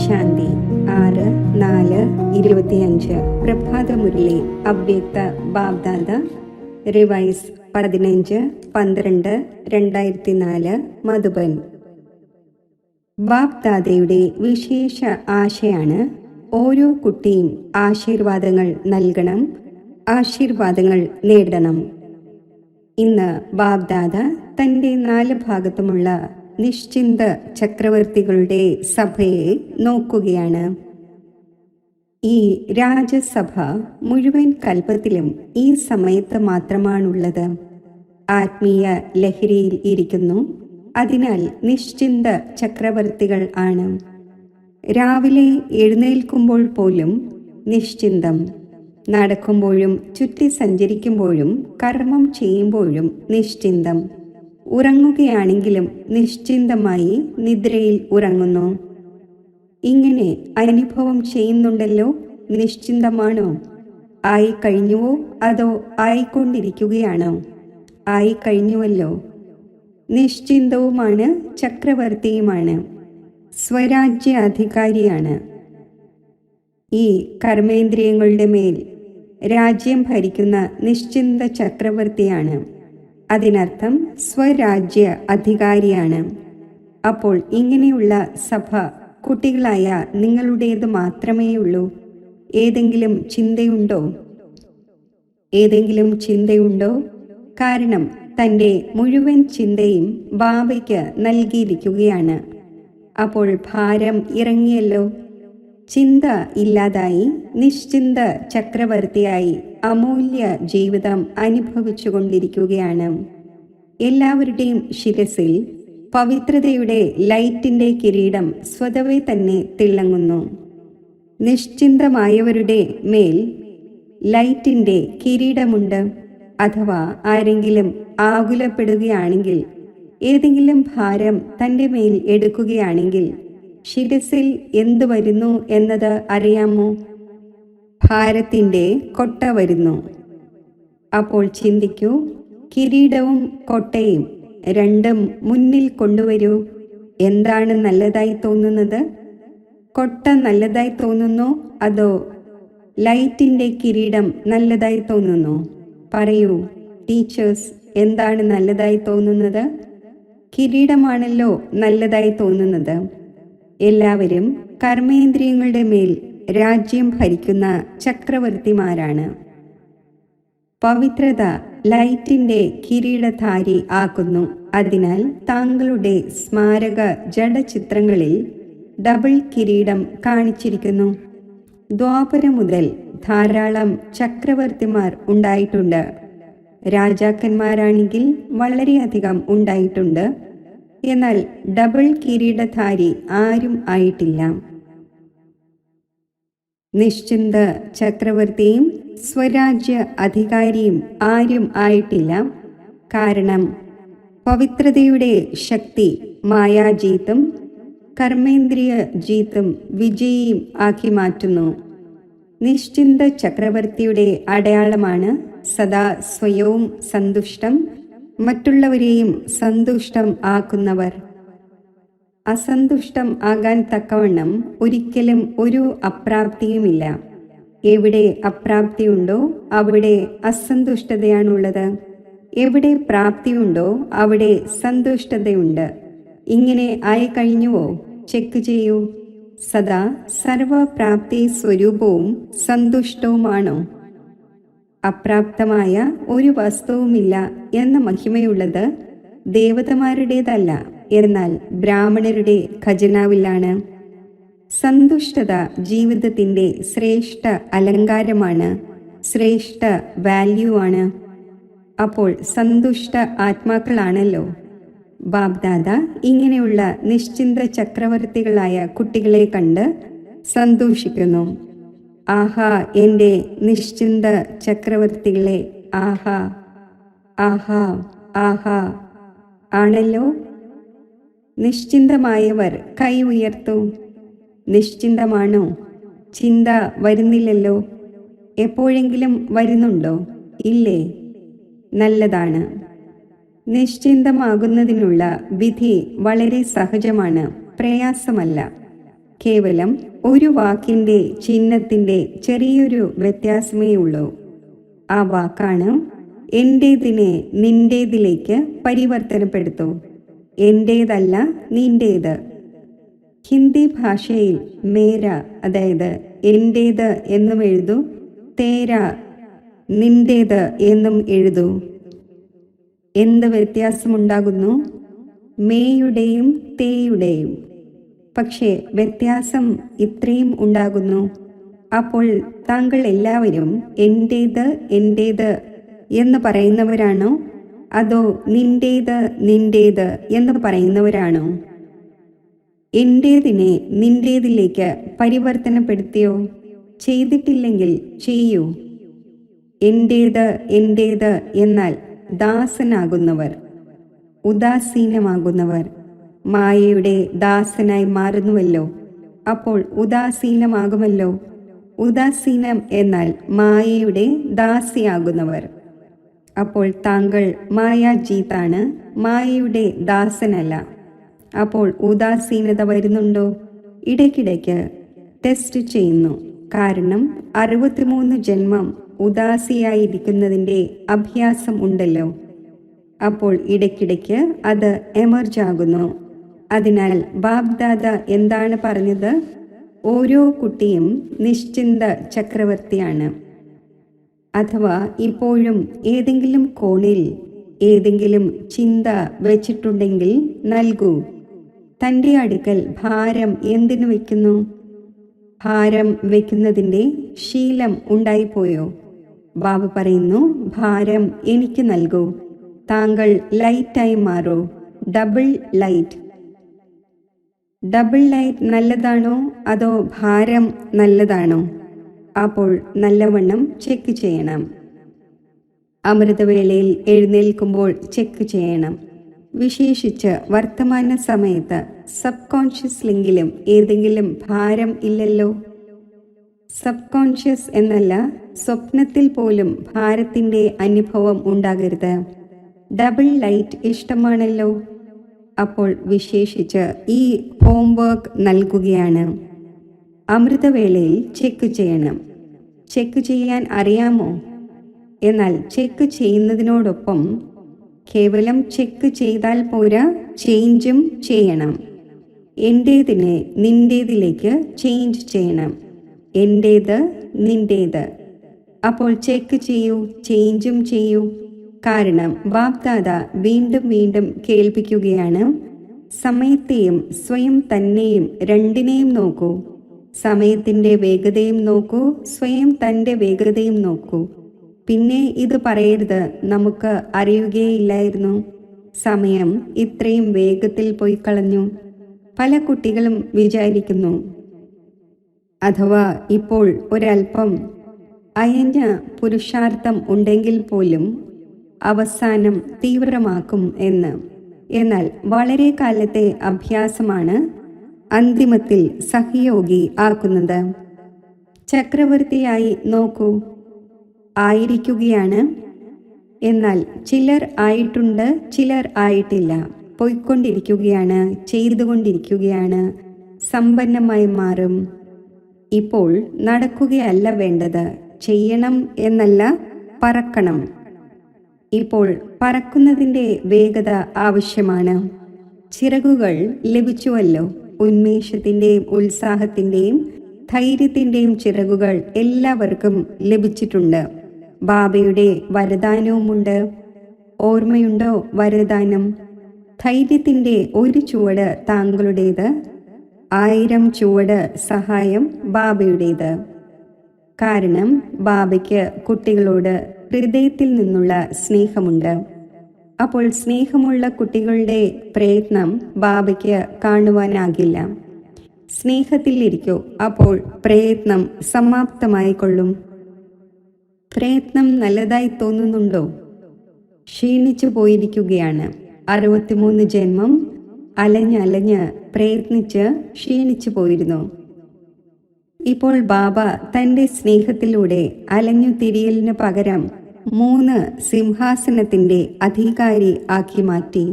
ശാന്തി 6/4/25 പ്രഭാതമുരളി അവ്യക്ത ബാബ്ദാദ റിവൈസ് 15/12/2004 മധുബൻ. ബാബ്ദാദയുടെ വിശേഷ ആശയാണ് ഓരോ കുട്ടിയും ആശീർവാദങ്ങൾ നൽകണം, ആശീർവാദങ്ങൾ നേടണം. ഇന്ന് ബാബ്ദാദ തൻ്റെ 4 ഭാഗത്തുമുള്ള നിശ്ചിന്ത ചക്രവർത്തികളുടെ സഭയെ നോക്കുകയാണ്. ഈ രാജസഭ മുഴുവൻ കൽപ്പത്തിലും ഈ സമയത്ത് മാത്രമാണുള്ളത്. ആത്മീയ ലഹരിയിൽ ഇരിക്കുന്നു. അതിനാൽ നിശ്ചിന്ത ചക്രവർത്തികൾ ആണ്. രാവിലെ എഴുന്നേൽക്കുമ്പോൾ പോലും നിശ്ചിന്തം, നടക്കുമ്പോഴും ചുറ്റി സഞ്ചരിക്കുമ്പോഴും കർമ്മം ചെയ്യുമ്പോഴും നിശ്ചിന്തം, ഉറങ്ങുകയാണെങ്കിലും നിശ്ചിന്തമായി നിദ്രയിൽ ഉറങ്ങുന്നു. ഇങ്ങനെ അനുഭവം ചെയ്യുന്നുണ്ടല്ലോ. നിശ്ചിന്തമാണോ? ആയിക്കഴിഞ്ഞുവോ അതോ ആയിക്കൊണ്ടിരിക്കുകയാണോ? ആയിക്കഴിഞ്ഞുവല്ലോ. നിശ്ചിന്തവുമാണ്, ചക്രവർത്തിയുമാണ്, സ്വരാജ്യ അധികാരിയാണ്. ഈ കർമ്മേന്ദ്രിയങ്ങളുടെ മേൽ രാജ്യം ഭരിക്കുന്ന നിശ്ചിന്ത ചക്രവർത്തിയാണ്. അതിനർത്ഥം സ്വരാജ്യ അധികാരിയാണ്. അപ്പോൾ ഇങ്ങനെയുള്ള സഭ കുട്ടികളായ നിങ്ങളുടേത് മാത്രമേയുള്ളൂ. ഏതെങ്കിലും ചിന്തയുണ്ടോ? ഏതെങ്കിലും ചിന്തയുണ്ടോ? കാരണം തൻ്റെ മുഴുവൻ ചിന്തയും ബാബയ്ക്ക് നൽകിയിരിക്കുകയാണ്. അപ്പോൾ ഭാരം ഇറങ്ങിയല്ലോ. ചിന്ത ഇല്ലാതായി നിശ്ചിന്ത ചക്രവർത്തിയായി അമൂല്യ ജീവിതം അനുഭവിച്ചു കൊണ്ടിരിക്കുകയാണ്. എല്ലാവരുടെയും ശിരസിൽ പവിത്രതയുടെ ലൈറ്റിൻ്റെ കിരീടം സ്വതവേ തന്നെ തിളങ്ങുന്നു. നിശ്ചിന്തമായവരുടെ മേൽ ലൈറ്റിൻ്റെ കിരീടമുണ്ട്. അഥവാ ആരെങ്കിലും ആകുലപ്പെടുകയാണെങ്കിൽ, ഏതെങ്കിലും ഭാരം തൻ്റെ മേൽ എടുക്കുകയാണെങ്കിൽ ശിരസിൽ എന്തു വരുന്നു എന്നത് അറിയാമോ? ഭാരത്തിൻ്റെ കൊട്ട വരുന്നു. അപ്പോൾ ചിന്തിക്കൂ, കിരീടവും കൊട്ടയും രണ്ടും മുന്നിൽ കൊണ്ടുവരൂ. എന്താണ് നല്ലതായി തോന്നുന്നത്? കൊട്ട നല്ലതായി തോന്നുന്നോ അതോ ലൈറ്റിൻ്റെ കിരീടം നല്ലതായി തോന്നുന്നു? പറയൂ ടീച്ചേഴ്സ്, എന്താണ് നല്ലതായി തോന്നുന്നത്? കിരീടമാണല്ലോ നല്ലതായി തോന്നുന്നത്. എല്ലാവരും കർമ്മേന്ദ്രിയങ്ങളുടെ മേൽ രാജ്യം ഭരിക്കുന്ന ചക്രവർത്തിമാരാണ്. പവിത്രത ലൈറ്റിൻ്റെ കിരീടധാരി ആക്കുന്നു. അതിനാൽ താങ്കളുടെ സ്മാരക ജഡചിത്രങ്ങളിൽ ഡബിൾ കിരീടം കാണിച്ചിരിക്കുന്നു. ദ്വാപരം മുതൽ ധാരാളം ചക്രവർത്തിമാർ ഉണ്ടായിട്ടുണ്ട്. രാജാക്കന്മാരാണെങ്കിൽ വളരെയധികം ഉണ്ടായിട്ടുണ്ട്. എന്നാൽ ഡബിൾ കിരീടധാരി ആരും ആയിട്ടില്ല. നിശ്ചിന്ത ചക്രവർത്തിയും സ്വരാജ്യ അധികാരിയും ആരും ആയിട്ടില്ല. കാരണം പവിത്രതയുടെ ശക്തി മായാജീത്തും കർമ്മേന്ദ്രിയ ജീത്തും വിജയിയും ആക്കി മാറ്റുന്നു. നിശ്ചിന്ത ചക്രവർത്തിയുടെ അടയാളമാണ് സദാ സ്വയവും സന്തുഷ്ടം, മറ്റുള്ളവരെയും സന്തുഷ്ടം ആക്കുന്നവർ. അസന്തുഷ്ടം ആകാൻ തക്കവണ്ണം ഒരിക്കലും ഒരു അപ്രാപ്തിയുമില്ല. എവിടെ അപ്രാപ്തിയുണ്ടോ അവിടെ അസന്തുഷ്ടതയാണുള്ളത്. എവിടെ പ്രാപ്തിയുണ്ടോ അവിടെ സന്തുഷ്ടതയുണ്ട്. ഇങ്ങനെ ആയി കഴിഞ്ഞുവോ? ചെക്ക് ചെയ്യൂ. സദാ സർവപ്രാപ്തി സ്വരൂപവും സന്തുഷ്ടവുമാണോ? അപ്രാപ്തമായ ഒരു വസ്തുവുമില്ല എന്ന മഹിമയുള്ളത് ദേവതമാരുടേതല്ല, എന്നാൽ ബ്രാഹ്മണരുടെ ഖജനാവിലാണ്. സന്തുഷ്ടത ജീവിതത്തിൻ്റെ ശ്രേഷ്ഠ അലങ്കാരമാണ്, ശ്രേഷ്ഠ വാല്യൂ ആണ്. അപ്പോൾ സന്തുഷ്ട ആത്മാക്കളാണല്ലോ. ബാബ്ദാദ ഇങ്ങനെയുള്ള നിശ്ചിന്ത ചക്രവർത്തികളായ കുട്ടികളെ കണ്ട് സന്തോഷിക്കുന്നു. ആഹാ എൻ്റെ നിശ്ചിന്ത ചക്രവർത്തികളെ, ആഹാ ആഹാ ആഹാ ആണല്ലോ. നിശ്ചിന്തമായവർ കൈ ഉയർത്തൂ. നിശ്ചിന്തമാണോ? ചിന്ത വരുന്നില്ലല്ലോ. എപ്പോഴെങ്കിലും വരുന്നുണ്ടോ? ഇല്ലേ? നല്ലതാണ്. നിശ്ചിന്തമാകുന്നതിനുള്ള വിധി വളരെ സഹജമാണ്, പ്രയാസമല്ല. കേവലം ഒരു വാക്കിൻ്റെ ചിഹ്നത്തിൻ്റെ ചെറിയൊരു വ്യത്യാസമേ ഉള്ളൂ. ആ വാക്കാണ് എൻ്റേതിനെ നിൻ്റേതിലേക്ക് പരിവർത്തനപ്പെടുത്തൂ. എൻ്റേതല്ല നിൻ്റേത്. ഹിന്ദി ഭാഷയിൽ മേര അതായത് എൻ്റേത് എന്നും എഴുതൂ, തേര നിൻ്റേത് എന്നും എഴുതൂ. എന്ത് വ്യത്യാസമുണ്ടാകുന്നു? മേയുടെയും തേയുടെയും. പക്ഷേ വ്യത്യാസം ഇത്രയും ഉണ്ടാകുന്നു. അപ്പോൾ താങ്കൾ എല്ലാവരും എൻ്റേത് എൻ്റേത് എന്ന് പറയുന്നവരാണോ, അതോ നിൻ്റേത് നിൻ്റേത് എന്ന് പറയുന്നവരാണോ? എൻ്റേതിനെ നിൻ്റേതിലേക്ക് പരിവർത്തനപ്പെടുത്തിയോ? ചെയ്തിട്ടില്ലെങ്കിൽ ചെയ്യൂ. എൻ്റേത് എൻ്റേത് എന്നാൽ ദാസനാകുന്നവർ, ഉദാസീനമാകുന്നവർ. മായയുടെ ദാസനായി മാറുന്നുവല്ലോ, അപ്പോൾ ഉദാസീനമാകുമല്ലോ. ഉദാസീനം എന്നാൽ മായയുടെ ദാസിയാകുന്നവർ. അപ്പോൾ താങ്കൾ മായാജീതാണ്, മായയുടെ ദാസനല്ല. അപ്പോൾ ഉദാസീനത വരുന്നുണ്ടോ? ഇടയ്ക്കിടയ്ക്ക് ടെസ്റ്റ് ചെയ്യുന്നു. കാരണം 63 ജന്മം ഉദാസിയായിരിക്കുന്നതിൻ്റെ അഭ്യാസം ഉണ്ടല്ലോ. അപ്പോൾ ഇടയ്ക്കിടയ്ക്ക് അത് എമർജ് ആകുന്നു. അതിനാൽ ബാബ്ദാദ എന്താണ് പറഞ്ഞത്? ഓരോ കുട്ടിയും നിശ്ചിന്ത ചക്രവർത്തിയാണ്. അഥവാ ഇപ്പോഴും ഏതെങ്കിലും കോണിൽ ഏതെങ്കിലും ചിന്ത വെച്ചിട്ടുണ്ടെങ്കിൽ നൽകൂ. തൻ്റെ അടുക്കൽ ഭാരം എന്തിനു വയ്ക്കുന്നു? ഭാരം വയ്ക്കുന്നതിൻ്റെ ശീലം ഉണ്ടായിപ്പോയോ? ബാബ പറയുന്നു, ഭാരം എനിക്ക് നൽകൂ. താങ്കൾ ലൈറ്റായി മാറൂ. Double light. ഡബിൾ ലൈറ്റ് നല്ലതാണോ അതോ ഭാരം നല്ലതാണോ? അപ്പോൾ നല്ലവണ്ണം ചെക്ക് ചെയ്യണം. അമൃതവേളയിൽ എഴുന്നേൽക്കുമ്പോൾ ചെക്ക് ചെയ്യണം. വിശേഷിച്ച് വർത്തമാന സമയത്ത് സബ് കോൺഷ്യസ് ലിങ്കിലും ഏതെങ്കിലും ഭാരം ഇല്ലല്ലോ. സബ് കോൺഷ്യസ് എന്നല്ല, സ്വപ്നത്തിൽ പോലും ഭാരത്തിൻ്റെ അനുഭവം ഉണ്ടാകരുത്. ഡബിൾ ലൈറ്റ് ഇഷ്ടമാണല്ലോ. അപ്പോൾ വിശേഷിച്ച് ഈ ഹോംവർക്ക് നൽകുകയാണ്. അമൃതവേളയിൽ ചെക്ക് ചെയ്യണം. ചെക്ക് ചെയ്യാൻ അറിയാമോ? എന്നാൽ ചെക്ക് ചെയ്യുന്നതിനോടൊപ്പം കേവലം ചെക്ക് ചെയ്താൽ പോരാ, ചേഞ്ചും ചെയ്യണം. എൻ്റേതിനെ നിൻ്റേതിലേക്ക് ചേഞ്ച് ചെയ്യണം. എൻ്റേത് നിൻ്റേത്. അപ്പോൾ ചെക്ക് ചെയ്യൂ, ചേഞ്ചും ചെയ്യൂ. കാരണം ബാബ്ദാദ വീണ്ടും വീണ്ടും കേൾപ്പിക്കുകയാണ്, സമയത്തെയും സ്വയം തന്നെയും രണ്ടിനെയും നോക്കൂ. സമയത്തിൻ്റെ വേഗതയും നോക്കൂ, സ്വയം തൻ്റെ വേഗതയും നോക്കൂ. പിന്നെ ഇത് പറയരുത്, നമുക്ക് അറിയുകയില്ലായിരുന്നു, സമയം ഇത്രയും വേഗത്തിൽ പോയി കളഞ്ഞു. പല കുട്ടികളും വിചാരിക്കുന്നു, അഥവാ ഇപ്പോൾ ഒരൽപ്പം അയഞ്ഞ പുരുഷാർത്ഥം ഉണ്ടെങ്കിൽ പോലും അവസാനം തീവ്രമാക്കും എന്ന്. എന്നാൽ വളരെ കാലത്തെ അഭ്യാസമാണ് അന്തിമത്തിൽ സഹയോഗി ആക്കുന്നത്. ചക്രവർത്തിയായി നോക്കൂ, ആയിരിക്കുകയാണ്. എന്നാൽ ചിലർ ആയിട്ടുണ്ട്, ചിലർ ആയിട്ടില്ല. പോയിക്കൊണ്ടിരിക്കുകയാണ്, ചെയ്തുകൊണ്ടിരിക്കുകയാണ്. സമ്പന്നമായി മാറും. ഇപ്പോൾ നടക്കുകയല്ല വേണ്ടത്, ചെയ്യണം എന്നല്ല, പറക്കണം. ഇപ്പോൾ പറക്കുന്നതിൻ്റെ വേഗത ആവശ്യമാണ്. ചിറകുകൾ ലഭിച്ചുവല്ലോ. ഉന്മേഷത്തിൻ്റെയും ഉത്സാഹത്തിൻ്റെയും ധൈര്യത്തിൻ്റെയും ചിറകുകൾ എല്ലാവർക്കും ലഭിച്ചിട്ടുണ്ട്. ബാബയുടെ വരദാനവുമുണ്ട്. ഓർമ്മയുണ്ടോ വരദാനം? ധൈര്യത്തിൻ്റെ ഒരു ചുവട് താങ്കളുടേത്, 1000 ചുവട് സഹായം ബാബയുടേത്. കാരണം ബാബയ്ക്ക് കുട്ടികളോട് ഹൃദയത്തിൽ നിന്നുള്ള സ്നേഹമുണ്ട്. അപ്പോൾ സ്നേഹമുള്ള കുട്ടികളുടെ പ്രയത്നം ബാബയ്ക്ക് കാണുവാനാകില്ല. സ്നേഹത്തിലിരിക്കൂ, അപ്പോൾ പ്രയത്നം സമാപ്തമായിക്കൊള്ളും. പ്രയത്നം നല്ലതായി തോന്നുന്നുണ്ടോ? ക്ഷീണിച്ചു പോയിരിക്കുകയാണ്. 63 ജന്മം അലഞ്ഞ് പ്രയത്നിച്ച് ക്ഷീണിച്ചു പോയിരുന്നു. ഇപ്പോൾ ബാബ തൻ്റെ സ്നേഹത്തിലൂടെ അലഞ്ഞു തിരിയലിന് പകരം 3 സിംഹാസനത്തിൻ്റെ അധികാരി ആക്കി മാറ്റി.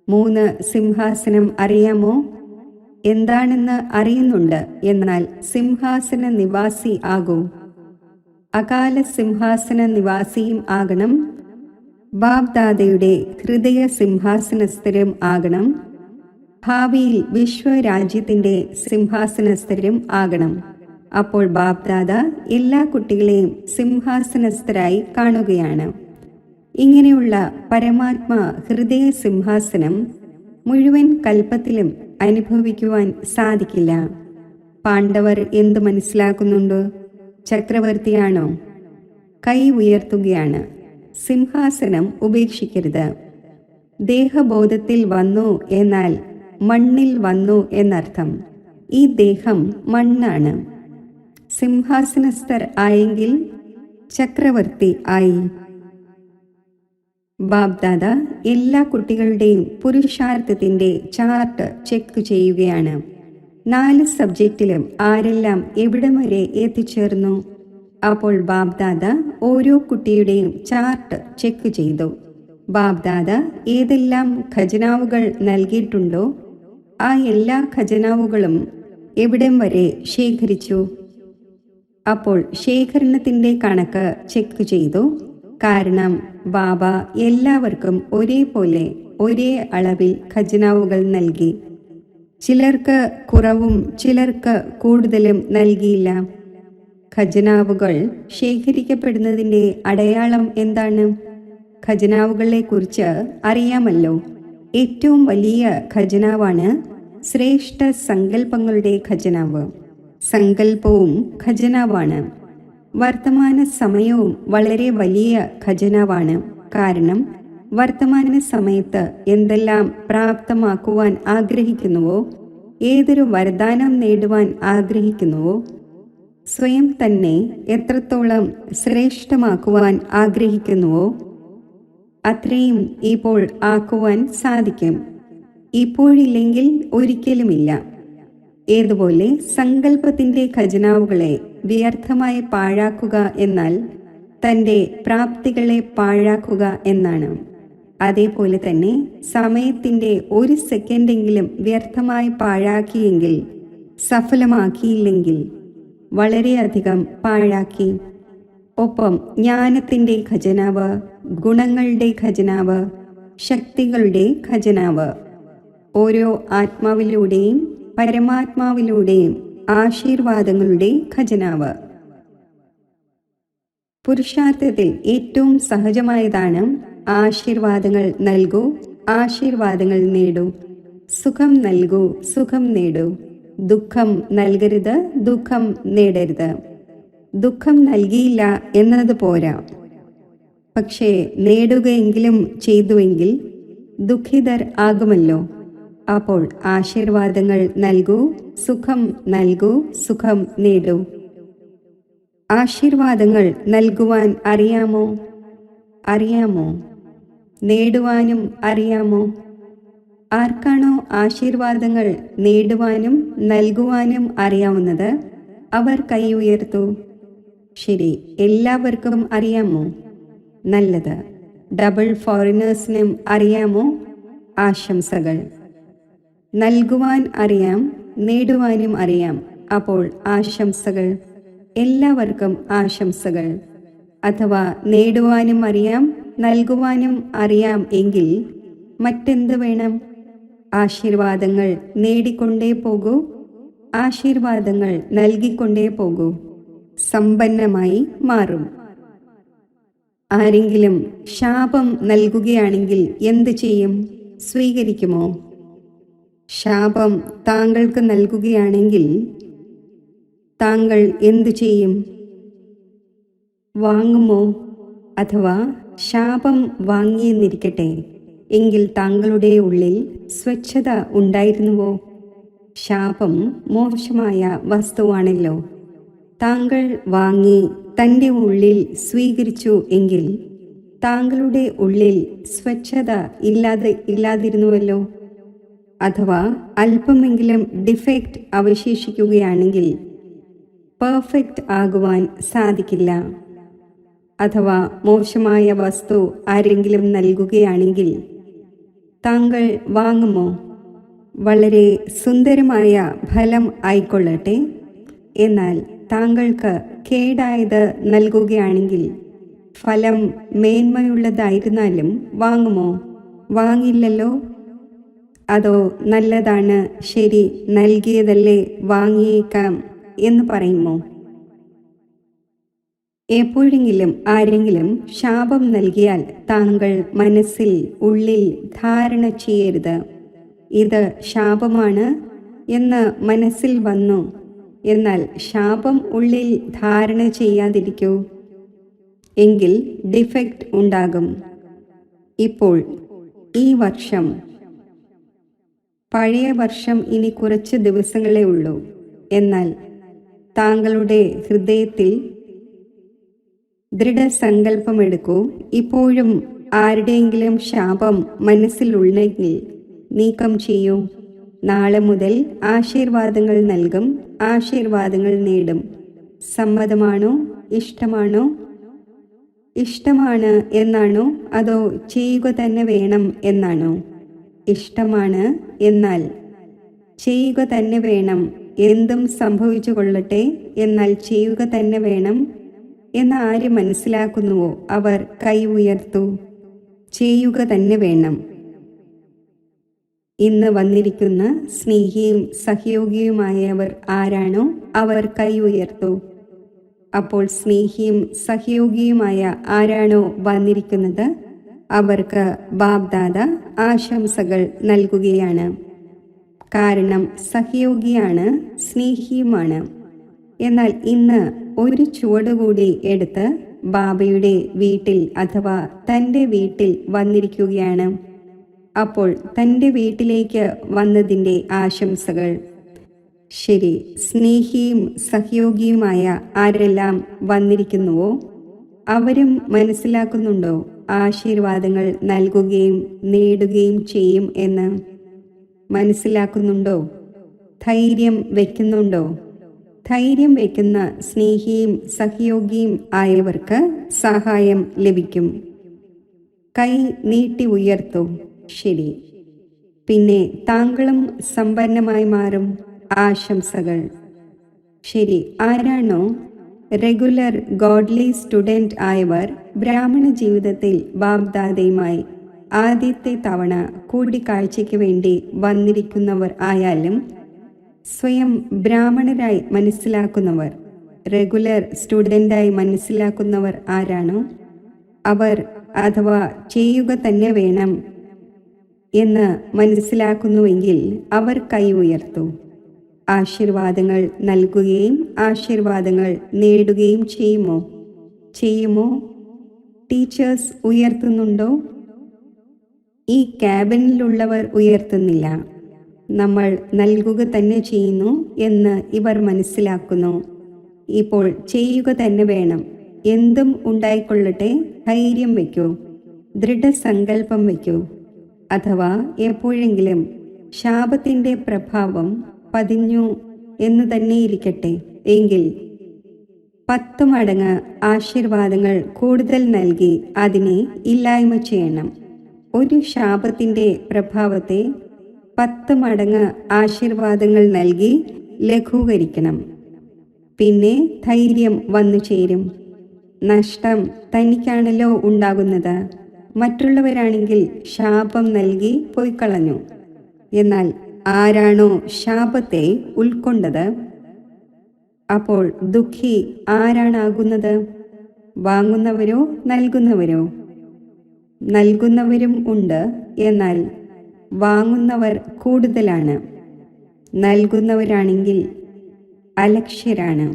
3 സിംഹാസനം അറിയാമോ? എന്താണെന്ന് അറിയുന്നുണ്ട്, എന്നാൽ സിംഹാസന നിവാസി ആകൂ. അകാല സിംഹാസന നിവാസിയും ആകണം, ബാബ്ദാദയുടെ ഹൃദയ സിംഹാസനസ്ഥരും ആകണം, ഭാവിയിൽ വിശ്വരാജ്യത്തിൻ്റെ സിംഹാസനസ്ഥരും ആകണം. അപ്പോൾ ബാബ്ദാദ എല്ലാ കുട്ടികളെയും സിംഹാസനസ്ഥരായി കാണുകയാണ്. ഇങ്ങനെയുള്ള പരമാത്മാ ഹൃദയ സിംഹാസനം മുഴുവൻ കൽപ്പത്തിലും അനുഭവിക്കുവാൻ സാധിക്കില്ല. പാണ്ഡവർ എന്തു മനസ്സിലാക്കുന്നുണ്ട്? ചക്രവർത്തിയാണോ? കൈ ഉയർത്തുകയാണ്. സിംഹാസനം ഉപേക്ഷിക്കരുത്. ദേഹബോധത്തിൽ വന്നു എന്നാൽ മണ്ണിൽ വന്നു എന്നർത്ഥം. ഈ ദേഹം മണ്ണാണ്. സിംഹാസനസ്ഥർ ആയെങ്കിൽ ചക്രവർത്തി ആയി. ബാബ്ദാദ എല്ലാ കുട്ടികളുടെയും പുരുഷാർത്ഥത്തിൻ്റെ ചാർട്ട് ചെക്ക് ചെയ്യുകയാണ്. 4 സബ്ജക്റ്റിലും ആരെല്ലാം എവിടം വരെ എത്തിച്ചേർന്നു? അപ്പോൾ ബാബ്ദാദ ഓരോ കുട്ടിയുടെയും ചാർട്ട് ചെക്ക് ചെയ്തു. ബാബ്ദാദ ഏതെല്ലാം ഖജനാവുകൾ നൽകിയിട്ടുണ്ടോ ആ എല്ലാ ഖജനാവുകളും എവിടം വരെ ശേഖരിച്ചു? അപ്പോൾ ശേഖരണത്തിൻ്റെ കണക്ക് ചെക്ക് ചെയ്തു. കാരണം ബാബ എല്ലാവർക്കും ഒരേപോലെ ഒരേ അളവിൽ ഖജനാവുകൾ നൽകി. ചിലർക്ക് കുറവും ചിലർക്ക് കൂടുതലും നൽകിയില്ല. ഖജനാവുകൾ ശേഖരിക്കപ്പെടുന്നതിൻ്റെ അടയാളം എന്താണ്? ഖജനാവുകളെക്കുറിച്ച് അറിയാമല്ലോ. ഏറ്റവും വലിയ ഖജനാവാണ് ശ്രേഷ്ഠ സങ്കല്പങ്ങളുടെ ഖജനാവ്. സങ്കല്പവും ഖജനാവാണ്. വർത്തമാന സമയവും വളരെ വലിയ ഖജനാവാണ്. കാരണം വർത്തമാന സമയത്ത് എന്തെല്ലാം പ്രാപ്തമാക്കുവാൻ ആഗ്രഹിക്കുന്നുവോ, ഏതൊരു വരദാനം നേടുവാൻ ആഗ്രഹിക്കുന്നുവോ, സ്വയം തന്നെ എത്രത്തോളം ശ്രേഷ്ഠമാക്കുവാൻ ആഗ്രഹിക്കുന്നുവോ അത്രയും ഇപ്പോൾ ആക്കുവാൻ സാധിക്കും. ഇപ്പോഴില്ലെങ്കിൽ ഒരിക്കലുമില്ല. ഏതുപോലെ സങ്കല്പത്തിൻ്റെ ഖജനാവുകളെ വ്യർത്ഥമായി പാഴാക്കുക എന്നാൽ തൻ്റെ പ്രാപ്തികളെ പാഴാക്കുക എന്നാണ്. അതേപോലെ തന്നെ സമയത്തിൻ്റെ 1 സെക്കൻഡെങ്കിലും വ്യർത്ഥമായി പാഴാക്കിയെങ്കിൽ, സഫലമാക്കിയില്ലെങ്കിൽ വളരെയധികം പാഴാക്കി. ഒപ്പം ജ്ഞാനത്തിൻ്റെ ഖജനാവ്, ഗുണങ്ങളുടെ ഖജനാവ്, ശക്തികളുടെ ഖജനാവ്, ഓരോ ആത്മാവിലൂടെയും പരമാത്മാവിലൂടെയും ആശീർവാദങ്ങളുടെ ഖജനാവ്. പുരുഷാർത്ഥത്തിൽ ഏറ്റവും സഹജമായതാണ് ആശീർവാദങ്ങൾ നൽകൂ, ആശീർവാദങ്ങൾ നേടൂ. സുഖം നൽകൂ, സുഖം നേടൂ. ദുഃഖം നൽകരുത്, ദുഃഖം നേടരുത്. ദുഃഖം നൽകിയില്ല എന്നത് പോരാ, പക്ഷേ നേടുകയെങ്കിലും ചെയ്തുവെങ്കിൽ ദുഃഖിതർ ആകുമല്ലോ. അപ്പോൾ ആശീർവാദങ്ങൾ നൽകൂ, സുഖം നൽകൂ, സുഖം നേടൂ. ആശീർവാദങ്ങൾ നൽകുവാൻ അറിയാമോ? അറിയാമോ? നേടുവാനും അറിയാമോ? ആർക്കാണോ ആശീർവാദങ്ങൾ നേടുവാനും നൽകുവാനും അറിയാവുന്നത് അവർ കൈ ഉയർത്തൂ. ശരി, എല്ലാവർക്കും അറിയാമോ? നല്ലത്. ഡബിൾ ഫോറിനേഴ്സിനും അറിയാമോ? ആശംസകൾ. നൽകുവാൻ അറിയാം, നേടുവാനും അറിയാം. അപ്പോൾ ആശംസകൾ. എല്ലാവർക്കും ആശംസകൾ. അഥവാ നേടുവാനും അറിയാം, നൽകുവാനും അറിയാം എങ്കിൽ മറ്റെന്ത് വേണം? ആശീർവാദങ്ങൾ നേടിക്കൊണ്ടേ പോകൂ, ആശീർവാദങ്ങൾ നൽകിക്കൊണ്ടേ പോകൂ. സമ്പന്നമായി മാറും. ആരെങ്കിലും ശാപം നൽകുകയാണെങ്കിൽ എന്ത് ചെയ്യും? സ്വീകരിക്കുമോ? ശാപം താങ്കൾക്ക് നൽകുകയാണെങ്കിൽ താങ്കൾ എന്തു ചെയ്യും? വാങ്ങുമോ? അഥവാ ശാപം വാങ്ങിയെന്നിരിക്കട്ടെ, എങ്കിൽ താങ്കളുടെ ഉള്ളിൽ സ്വച്ഛത ഉണ്ടായിരുന്നുവോ? ശാപം മോശമായ വസ്തുവാണല്ലോ. താങ്കൾ വാങ്ങി തൻ്റെ ഉള്ളിൽ സ്വീകരിച്ചു എങ്കിൽ താങ്കളുടെ ഉള്ളിൽ സ്വച്ഛത ഇല്ലാതിരുന്നുവല്ലോ. അഥവാ അല്പമെങ്കിലും ഡിഫെക്റ്റ് അവശേഷിക്കുകയാണെങ്കിൽ പെർഫെക്റ്റ് ആകുവാൻ സാധിക്കില്ല. അഥവാ മോശമായ വസ്തു ആരെങ്കിലും നൽകുകയാണെങ്കിൽ താങ്കൾ വാങ്ങുമോ? വളരെ സുന്ദരമായ ഫലം ആയിക്കൊള്ളട്ടെ. എന്നാൽ താങ്കൾക്ക് കേടായത് നൽകുകയാണെങ്കിൽ ഫലം മേന്മയുള്ളതായിരുന്നാലും വാങ്ങുമോ? വാങ്ങില്ലല്ലോ. അതോ നല്ലതാണ്, ശരി, നൽകിയതല്ലേ, വാങ്ങിയേക്കാം എന്ന് പറയുമോ? എപ്പോഴെങ്കിലും ആരെങ്കിലും ശാപം നൽകിയാൽ താങ്കൾ മനസ്സിൽ ഉള്ളിൽ ധാരണ ചെയ്യരുത്, ഇത് ശാപമാണ് എന്ന് മനസ്സിൽ വന്നു. എന്നാൽ ശാപം ഉള്ളിൽ ധാരണ ചെയ്യാതിരിക്കൂ, എങ്കിൽ ഡിഫക്റ്റ് ഉണ്ടാകും. ഇപ്പോൾ ഈ വർഷം, പഴയ വർഷം ഇനി കുറച്ച് ദിവസങ്ങളേ ഉള്ളൂ. എന്നാൽ താങ്കളുടെ ഹൃദയത്തിൽ ദൃഢസങ്കല്പമെടുക്കൂ. ഇപ്പോഴും ആരുടെയെങ്കിലും ശാപം മനസ്സിലുണ്ടെങ്കിൽ നീക്കം ചെയ്യൂ. നാളെ മുതൽ ആശീർവാദങ്ങൾ നൽകും, ആശീർവാദങ്ങൾ നേടും. സമ്മതമാണോ? ഇഷ്ടമാണോ? ഇഷ്ടമാണ് എന്നാണോ അതോ ചെയ്യുക തന്നെ വേണം എന്നാണോ? ഇഷ്ടമാണ്, എന്നാൽ ചെയ്യുക തന്നെ വേണം. എന്തും സംഭവിച്ചു കൊള്ളട്ടെ, എന്നാൽ ചെയ്യുക തന്നെ വേണം എന്ന് ആര് മനസ്സിലാക്കുന്നുവോ അവർ കൈ ഉയർത്തു. ചെയ്യുക തന്നെ വേണം. ഇന്ന് വന്നിരിക്കുന്ന സ്നേഹിയും സഹയോഗിയുമായവർ ആരാണോ അവർ കൈ ഉയർത്തു. അപ്പോൾ സ്നേഹിയും സഹയോഗിയുമായ ആരാണോ വന്നിരിക്കുന്നത് അവർക്ക് ബാബ്ദാദ ആശംസകൾ നൽകുകയാണ്. കാരണം സഹയോഗിയാണ്, സ്നേഹിയുമാണ്. എന്നാൽ ഇന്ന് ഒരു ചുവടുകൂടി എടുത്ത് ബാബയുടെ വീട്ടിൽ അഥവാ തൻ്റെ വീട്ടിൽ വന്നിരിക്കുകയാണ്. അപ്പോൾ തൻ്റെ വീട്ടിലേക്ക് വന്നതിൻ്റെ ആശംസകൾ. ശരി, സ്നേഹിയും സഹയോഗിയുമായ ആരെല്ലാം വന്നിരിക്കുന്നുവോ അവരും മനസ്സിലാക്കുന്നുണ്ടോ ആശീർവാദങ്ങൾ നൽകുകയും നേടുകയും ചെയ്യും എന്ന്? മനസ്സിലാക്കുന്നുണ്ടോ? ധൈര്യം വയ്ക്കുന്നുണ്ടോ? ധൈര്യം വയ്ക്കുന്ന സ്നേഹിയും സഹയോഗിയും ആയവർക്ക് സഹായം ലഭിക്കും. കൈ നീട്ടി ഉയർത്തു. ശരി, പിന്നെ താങ്കളും സമ്പന്നമായി മാറും. ആശംസകൾ. ശരി, ആരാണോ റെഗുലർ ഗോഡ്ലി സ്റ്റുഡൻറ് ആയവർ ബ്രാഹ്മണ ജീവിതത്തിൽ ബാബ്ദാദയുമായി ആദ്യത്തെ തവണ കൂടിക്കാഴ്ചയ്ക്ക് വേണ്ടി വന്നിരിക്കുന്നവർ ആയാലും സ്വയം ബ്രാഹ്മണരായി മനസ്സിലാക്കുന്നവർ, റെഗുലർ സ്റ്റുഡൻ്റായി മനസ്സിലാക്കുന്നവർ ആരാണോ അവർ അഥവാ ചെയ്യുക തന്നെ വേണം എന്ന് മനസ്സിലാക്കുന്നുവെങ്കിൽ അവർ കൈ ഉയർത്തു. ആശീർവാദങ്ങൾ നൽകുകയും ആശീർവാദങ്ങൾ നേടുകയും ചെയ്യുമോ? ടീച്ചേഴ്സ് ഉയർത്തുന്നുണ്ടോ? ഈ ക്യാബിനിലുള്ളവർ ഉയർത്തുന്നില്ല. നമ്മൾ നൽകുക തന്നെ ചെയ്യുന്നു എന്ന് ഇവർ മനസ്സിലാക്കുന്നു. ഇപ്പോൾ ചെയ്യുക തന്നെ വേണം. എന്തും ഉണ്ടായിക്കൊള്ളട്ടെ, ധൈര്യം വയ്ക്കൂ, ദൃഢസങ്കല്പം വയ്ക്കൂ. അഥവാ എപ്പോഴെങ്കിലും ശാപത്തിൻ്റെ പ്രഭാവം പതിഞ്ഞു എന്ന് തന്നെ ഇരിക്കട്ടെ, എങ്കിൽ 10 മടങ്ങ് ആശീർവാദങ്ങൾ കൂടുതൽ നൽകി അതിനെ ഇല്ലായ്മ ചെയ്യണം. ഒരു ശാപത്തിൻ്റെ പ്രഭാവത്തെ 10 മടങ്ങ് ആശീർവാദങ്ങൾ നൽകി ലഘൂകരിക്കണം. പിന്നെ ധൈര്യം വന്നു ചേരും. നഷ്ടം തനിക്കാണല്ലോ ഉണ്ടാകുന്നത്. മറ്റുള്ളവരാണെങ്കിൽ ശാപം നൽകി പോയിക്കളഞ്ഞു. എന്നാൽ ആരാണോ ശാപത്തെ ഉൾക്കൊണ്ടത്, അപ്പോൾ ദുഃഖി ആരാണാകുന്നത്? വാങ്ങുന്നവരോ നൽകുന്നവരോ? നൽകുന്നവരും ഉണ്ട്, എന്നാൽ വാങ്ങുന്നവർ കൂടുതലാണ്. നൽകുന്നവരാണെങ്കിൽ അലക്ഷ്യരാണ്.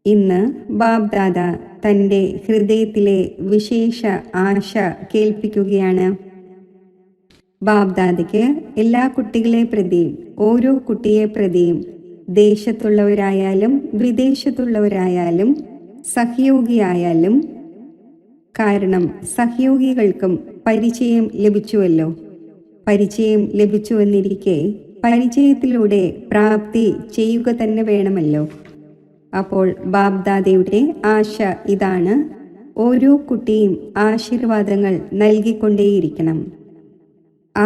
ഇന്ന് ബാബ്ദാദ തൻ്റെ ഹൃദയത്തിലെ വിശേഷ ആശ കേൾപ്പിക്കുകയാണ്. ബാബ്ദാദയ്ക്ക് എല്ലാ കുട്ടികളെ പ്രതിയും ഓരോ കുട്ടിയെ പ്രതിയും ദേശത്തുള്ളവരായാലും വിദേശത്തുള്ളവരായാലും സഹയോഗിയായാലും, കാരണം സഹയോഗികൾക്കും പരിചയം ലഭിച്ചുവല്ലോ. പരിചയം ലഭിച്ചുവെന്നിരിക്കെ പരിചയത്തിലൂടെ പ്രാപ്തി ചെയ്യുക തന്നെ വേണമല്ലോ. അപ്പോൾ ബാബ്ദാദയുടെ ആശ ഇതാണ്: ഓരോ കുട്ടിയും ആശീർവാദങ്ങൾ നൽകിക്കൊണ്ടേയിരിക്കണം.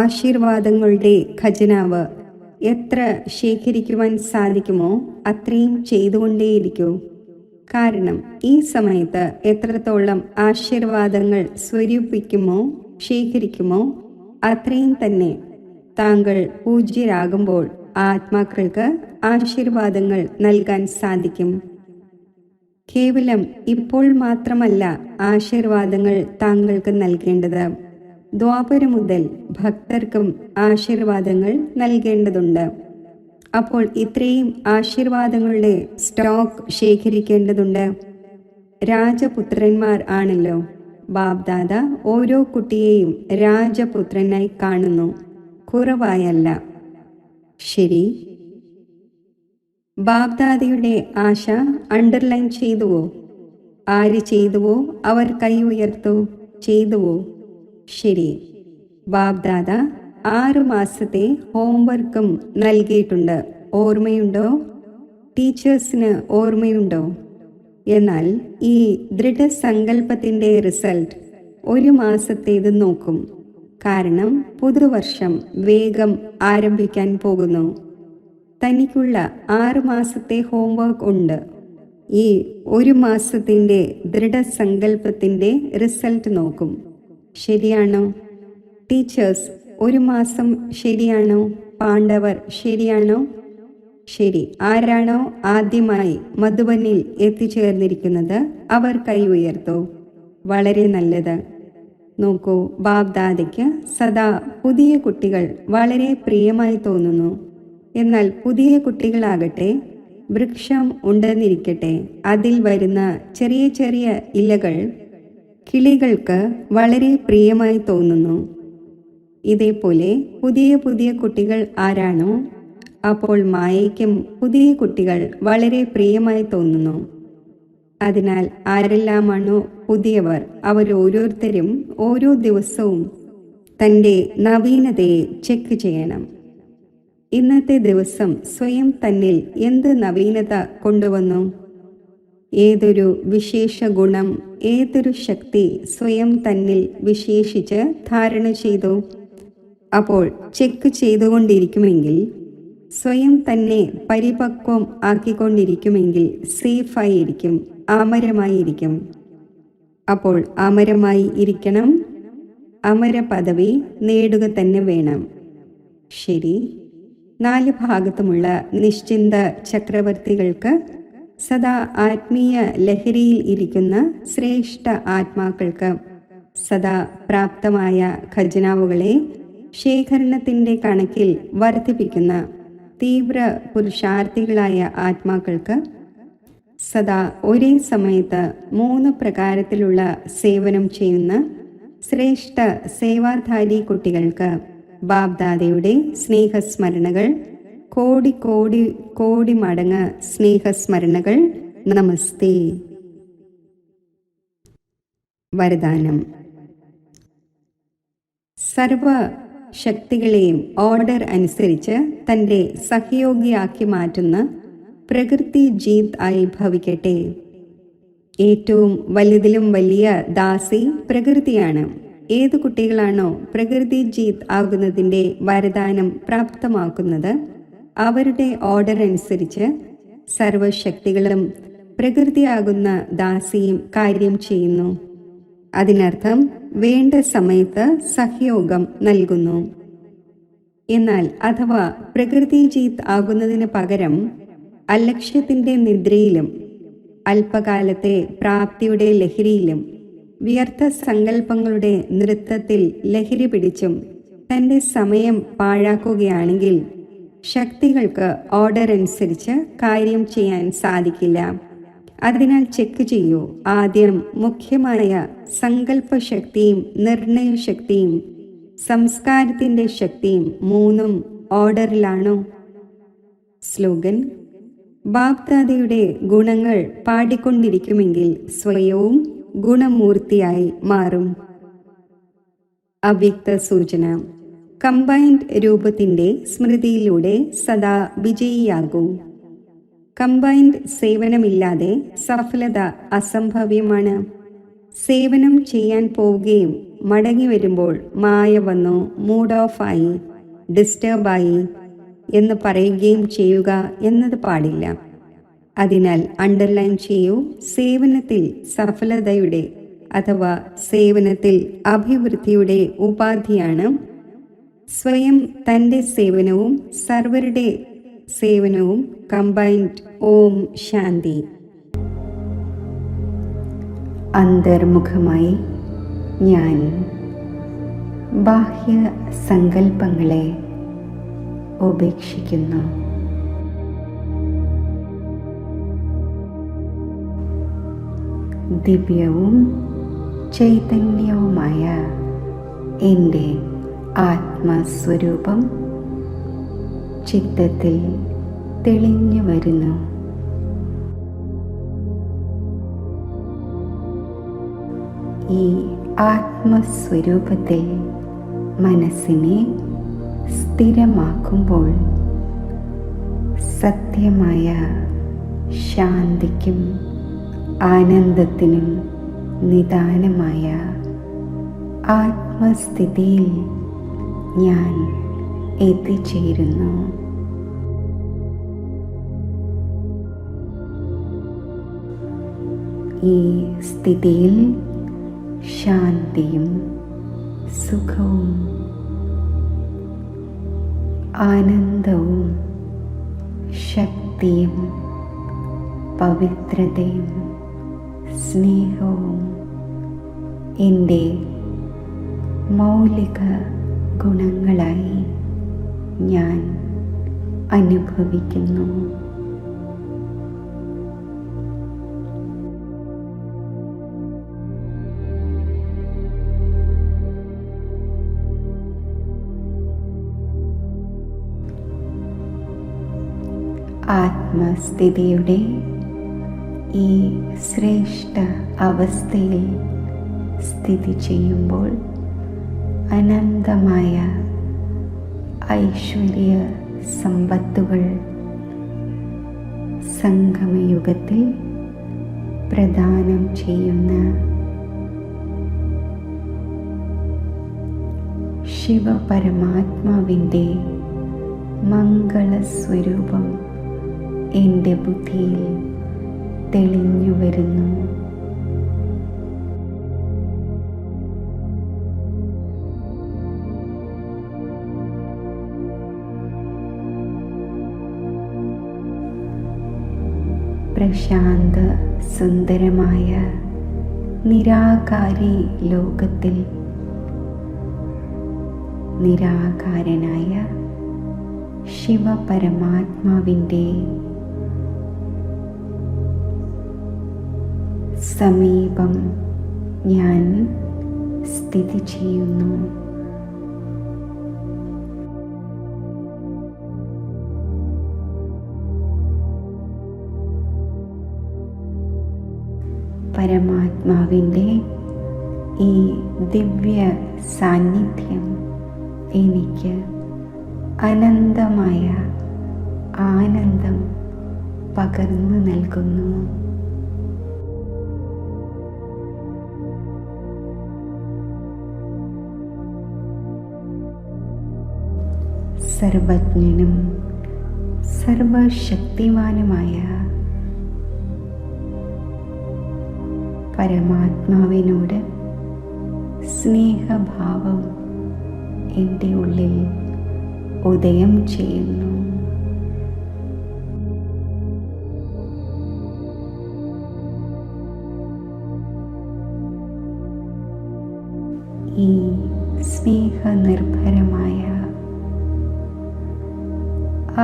ആശീർവാദങ്ങളുടെ ഖജനാവ് എത്ര ശേഖരിക്കുവാൻ സാധിക്കുമോ അത്രയും ചെയ്തുകൊണ്ടേയിരിക്കൂ. കാരണം ഈ സമയത്ത് എത്രത്തോളം ആശീർവാദങ്ങൾ സ്വരൂപിക്കുമോ ശേഖരിക്കുമോ അത്രയും തന്നെ താങ്കൾ പൂജ്യരാകുമ്പോൾ ആത്മാക്കൾക്ക് ആശീർവാദങ്ങൾ നൽകാൻ സാധിക്കും. കേവലം ഇപ്പോൾ മാത്രമല്ല ആശീർവാദങ്ങൾ താങ്കൾക്ക് നൽകേണ്ടത്, ദ്വാപരം മുതൽ ഭക്തർക്കും ആശീർവാദങ്ങൾ നൽകേണ്ടതുണ്ട്. അപ്പോൾ ഇത്രയും ആശീർവാദങ്ങളുടെ സ്റ്റോക്ക് ശേഖരിക്കേണ്ടതുണ്ട്. രാജപുത്രന്മാർ ആണല്ലോ. ബാബ്ദാദ ഓരോ കുട്ടിയെയും രാജപുത്രനായി കാണുന്നു, കുറവായല്ല. ശരി, ബാബ്ദാദയുടെ ആശ അണ്ടർലൈൻ ചെയ്തുവോ? ആര് ചെയ്തുവോ അവർ കൈ ഉയർത്തു. ചെയ്തുവോ? ശരി. ബാബ്ദാദ 6 മാസത്തെ ഹോംവർക്കും നൽകിയിട്ടുണ്ട്. ഓർമ്മയുണ്ടോ? ടീച്ചേഴ്സിന് ഓർമ്മയുണ്ടോ? എന്നാൽ ഈ ദൃഢസങ്കല്പത്തിൻ്റെ റിസൾട്ട് 1 മാസത്തേത് നോക്കും. കാരണം പുതുവർഷം വേഗം ആരംഭിക്കാൻ പോകുന്നു. തനിക്കുള്ള 6 മാസത്തെ ഹോംവർക്ക് ഉണ്ട്. ഈ 1 മാസത്തിൻ്റെ ദൃഢസങ്കല്പത്തിൻ്റെ റിസൾട്ട് നോക്കും. ശരിയാണോ? ടീച്ചേഴ്സ് 1 മാസം ശരിയാണോ? പാണ്ഡവർ ശരിയാണോ? ശരി. ആരാണോ ആദ്യമായി മധുബനിൽ എത്തിച്ചേർന്നിരിക്കുന്നത് അവർ കൈ ഉയർത്തൂ. വളരെ നല്ലത്. നോക്കൂ, ബാബ്ദാദയ്ക്ക് സദാ പുതിയ കുട്ടികൾ വളരെ പ്രിയമായി തോന്നുന്നു. എന്നാൽ പുതിയ കുട്ടികളാകട്ടെ, വൃക്ഷം ഉണ്ടെന്നിരിക്കട്ടെ, അതിൽ വരുന്ന ചെറിയ ചെറിയ ഇലകൾ കിളികൾക്ക് വളരെ പ്രിയമായി തോന്നുന്നു. ഇതേപോലെ പുതിയ പുതിയ കുട്ടികൾ ആരാണോ, അപ്പോൾ മായയ്ക്കും പുതിയ കുട്ടികൾ വളരെ പ്രിയമായി തോന്നുന്നു. അതിനാൽ ആരെല്ലാമാണോ പുതിയവർ അവരോരോരുത്തരും ഓരോ ദിവസവും തൻ്റെ നവീനതയെ ചെക്ക് ചെയ്യണം. ഇന്നത്തെ ദിവസം സ്വയം തന്നിൽ എന്ത് നവീനത കൊണ്ടുവന്നു? ഏതൊരു വിശേഷ ഗുണം, ഏതൊരു ശക്തി സ്വയം തന്നിൽ വിശേഷിച്ച് ധാരണ ചെയ്തു? അപ്പോൾ ചെക്ക് ചെയ്തുകൊണ്ടിരിക്കുമെങ്കിൽ, സ്വയം തന്നെ പരിപക്വം ആക്കിക്കൊണ്ടിരിക്കുമെങ്കിൽ സേഫായിരിക്കും, അമരമായിരിക്കും. അപ്പോൾ അമരമായി ഇരിക്കണം, അമര പദവി നേടുക തന്നെ വേണം. ശരി. 4 ഭാഗത്തുമുള്ള നിശ്ചിന്ത ചക്രവർത്തികൾക്ക്, സദാ ആത്മീയ ലഹരിയിൽ ഇരിക്കുന്ന ശ്രേഷ്ഠ ആത്മാക്കൾക്ക്, സദാ പ്രാപ്തമായ ഖജനാവുകളെ ശേഖരണത്തിൻ്റെ കണക്കിൽ വർദ്ധിപ്പിക്കുന്ന തീവ്ര പുരുഷാർത്ഥികളായ ആത്മാക്കൾക്ക്, സദാ ഒരേ സമയത്ത് 3 പ്രകാരത്തിലുള്ള സേവനം ചെയ്യുന്ന ശ്രേഷ്ഠ സേവാധാരി കുട്ടികൾക്ക് ബാബ്ദാദയുടെ സ്നേഹസ്മരണകൾ, കോടി കോടി കോടി മടങ്ങ് സ്നേഹസ്മരണകൾ. നമസ്തേ. വരദാനം. സർവ ശക്തികളെയും ഓർഡർ അനുസരിച്ച് തൻ്റെ സഹയോഗിയാക്കി മാറ്റുന്ന പ്രകൃതി ജീത് ആയി ഭവിക്കട്ടെ. ഏറ്റവും വലുതിലും വലിയ ദാസി പ്രകൃതിയാണ്. ഏതു കുട്ടികളാണോ പ്രകൃതി ജീത് ആകുന്നതിൻ്റെ വരദാനം പ്രാപ്തമാക്കുന്നത്, അവരുടെ ഓർഡർ അനുസരിച്ച് സർവശക്തികളും പ്രകൃതിയാകുന്ന ദാസിയും കാര്യം ചെയ്യുന്നു. അതിനർത്ഥം വേണ്ട സമയത്ത് സഹയോഗം നൽകുന്നു. എന്നാൽ അഥവാ പ്രകൃതി ജീത് ആകുന്നതിന് പകരം അലക്ഷ്യത്തിൻ്റെ നിദ്രയിലും അല്പകാലത്തെ പ്രാപ്തിയുടെ ലഹരിയിലും വ്യർത്ഥ സങ്കല്പങ്ങളുടെ നൃത്തത്തിൽ ലഹരി പിടിച്ചും തൻ്റെ സമയം പാഴാക്കുകയാണെങ്കിൽ ശക്തികൾക്ക് ഓർഡർ അനുസരിച്ച് കാര്യം ചെയ്യാൻ സാധിക്കില്ല. അതിനാൽ ചെക്ക് ചെയ്യൂ. ആദ്യം മുഖ്യമായ സങ്കല്പശക്തിയും നിർണയശക്തിയും സംസ്കാരത്തിൻ്റെ ശക്തിയും 3ഉം ഓർഡറിലാണോ? സ്ലോഗൻ. ബാബ്ദാദയുടെ ഗുണങ്ങൾ പാടിക്കൊണ്ടിരിക്കുമെങ്കിൽ സ്വയവും ഗുണമൂർത്തിയായി മാറും. അവ്യക്ത സൂചന. കമ്പൈൻഡ് രൂപത്തിൻ്റെ സ്മൃതിയിലൂടെ സദാ വിജയിയാകൂ. കമ്പൈൻഡ് സേവനമില്ലാതെ സഫലത അസംഭവ്യമാണ്. സേവനം ചെയ്യാൻ പോവുകയും മടങ്ങി വരുമ്പോൾ മായ വന്നു, മൂഡ് ഓഫായി, ഡിസ്റ്റർബായി എന്ന് പറയുകയും ചെയ്യുക എന്നത് പാടില്ല. അതിനാൽ അണ്ടർലൈൻ ചെയ്യൂ, സേവനത്തിൽ സഫലതയുടെ അഥവാ സേവനത്തിൽ അഭിവൃദ്ധിയുടെ ഉപാധിയാണ് സ്വയം തൻ്റെ സേവനവും സർവരുടെ സേവനവും കമ്പൈൻഡ്. ഓം ശാന്തി. അന്തർമുഖമായി ഞാൻ ബാഹ്യ സങ്കല്പങ്ങളെ ഉപേക്ഷിക്കുന്നു. ദിവ്യവും ചൈതന്യവുമായ എൻ്റെ ആത്മസ്വരൂപം ചിത്തത്തിൽ തെളിഞ്ഞു വരുന്നു. ഈ ആത്മസ്വരൂപത്തിൽ മനസ്സിനെ സ്ഥിരമാക്കുമ്പോൾ സത്യമായ ശാന്തിക്കും ആനന്ദത്തിനും നിദാനമായ ആത്മസ്ഥിതിയിൽ ഞാൻ എത്തിച്ചേരുന്നു. ഈ സ്ഥിതിയിൽ ശാന്തിയും സുഖവും ആനന്ദവും ശക്തിയും പവിത്രതയും സ്നേഹവും എൻ്റെ മൗലിക ഗുണങ്ങളായി ഞാൻ അനുഭവിക്കുന്നു. ആത്മസ്ഥിതിയുടെ ഈ ശ്രേഷ്ഠ അവസ്ഥയിൽ സ്ഥിതി ചെയ്യുമ്പോൾ അനന്തമായ ഐശ്വര്യ സമ്പത്തുകൾ സംഗമയുഗത്തിൽ പ്രദാനം ചെയ്യുന്ന ശിവപരമാത്മാവിൻ്റെ മംഗളസ്വരൂപം എൻ്റെ ബുദ്ധിയിൽ തെളിഞ്ഞു വരുന്നു. പ്രശാന്ത സുന്ദരമായ നിരാകാരി ലോകത്തിൽ നിരാകാരനായ ശിവപരമാത്മാവിൻ്റെ സമീപം ഞാൻ സ്ഥിതി ചെയ്യുന്നു. പരമാത്മാവിൻ്റെ ഈ ദിവ്യ സാന്നിധ്യം എനിക്ക് അനന്തമായ ആനന്ദം പകർന്നു നൽകുന്നു. സർവജ്ഞനും സർവശക്തിമാനുമായ പരമാത്മാവിനോട് സ്നേഹഭാവം എൻ്റെ ഉള്ളിൽ ഉദയം ചെയ്യുന്നു. ഈ സ്നേഹനിർഭരമായ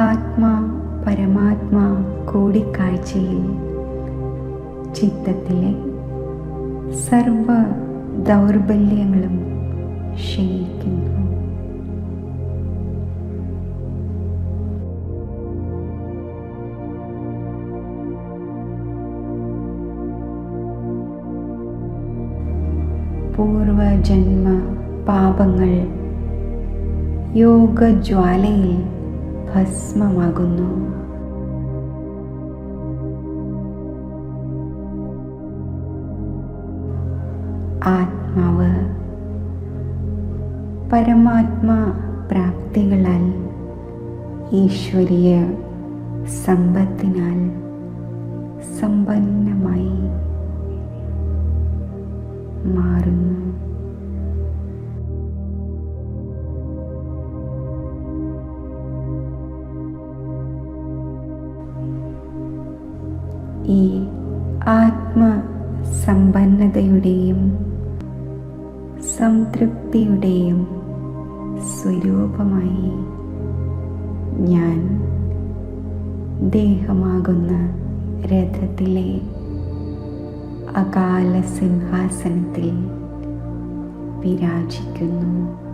ആത്മാ പരമാത്മാ കൂടിക്കാഴ്ചയിൽ ചിത്തത്തിലെ സർവ ദൗർബല്യങ്ങളും ക്ഷയിക്കുന്നു. പൂർവജന്മ പാപങ്ങൾ യോഗജ്വാലയിൽ ഭസ്മമാകുന്നു. ആത്മാവ് പരമാത്മാ പ്രാപ്തികളാൽ ഈശ്വരീയ സമ്പത്തിനാൽ സമ്പന്നമായി മാറുന്നു. ഈ ആത്മസമ്പന്നതയുടെയും സംതൃപ്തിയുടെയും സ്വരൂപമായി ഞാൻ ദേഹമാകുന്ന രഥത്തിലെ അകാല സിംഹാസനത്തിൽ വിരാജിക്കുന്നു.